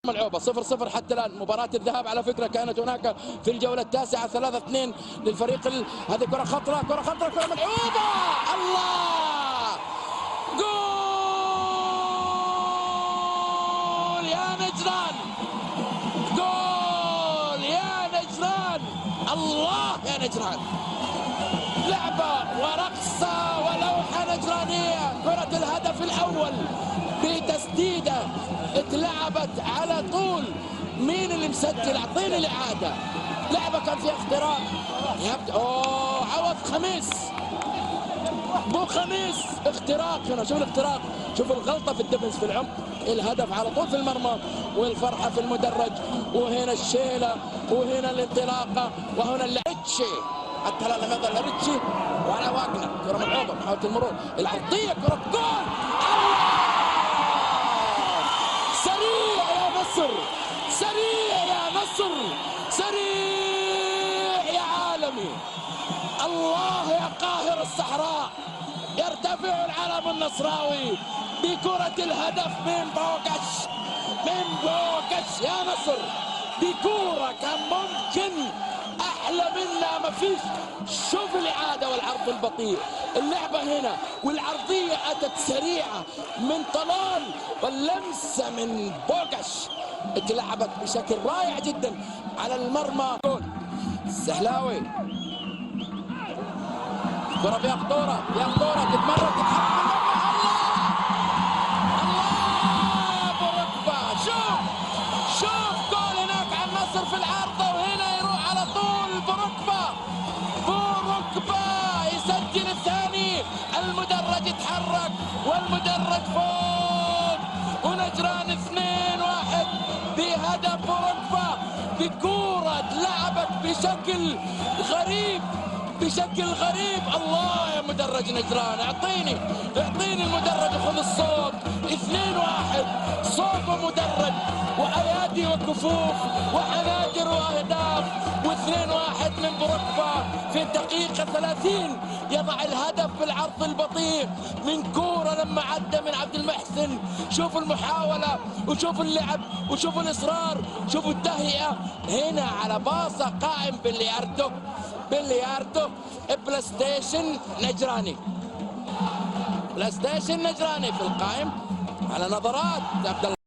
ملعوبة 0-0 حتى الآن. مباراة الذهاب على فكرة كانت هناك في الجولة التاسعة 3-2 للفريق هذه كرة خطرة كرة ملعوبة. الله، جول يا نجران، جول يا نجران، الله يا نجران. لعبة ورقصة ولوحة نجرانية. كرة الهدف الأول بتسديدة اتلعبت على طول. مين اللي مسجل؟ اعطيني الاعاده. لعبه كان فيها اختراق. عوض خميس، بو خميس، اختراق. هنا شوف الاختراق، شوف الغلطه في الدفنس في العمق. الهدف على طول في المرمى والفرحه في المدرج. وهنا الشيله وهنا الانطلاقه وهنا ريتشي. حتى لا نظر ريتشي وعلى واقنه. كره ملعوبه محاوله المرور العرضيه، كره جول. سريع يا نصر، سريع يا عالمي. الله يا قاهر الصحراء. يرتفع العلم النصراوي بكرة الهدف من بوكش يا نصر. بكرة كان ممكن أحلى منها ما فيش. شوف الإعادة والعرض البطيء. اللعبة هنا والعرضية أتت سريعة من طلال واللمسة من بوكش اتلعبت بشكل رائع جدا على المرمى. السحلاوي، كرة فيها خطورة تتمرر تتحرك. الله بركبة. شوف جول هناك على النصر في العارضة، وهنا يروح على طول بركبة يسجل الثاني. المدرج يتحرك والمدرج فوق، ونجران 2-1 بهدف بركبة بكورة لعبت بشكل غريب. الله يا مدرج نجران، اعطيني المدرج وخذ الصوت. 2-1 صوت ومدرج وايادي وكفوف وحناجر واهداف. و2-1 من بركبة في الدقيقة 30 يضع الهدف بالعرض البطيء من كورة لما عدى من عبد المحسن. شوفوا المحاولة وشوفوا اللعب وشوفوا الإصرار، شوفوا التهيئة. هنا على باصة قائم بلياردو بلاي ستيشن نجراني في القائم على نظرات عبد الله.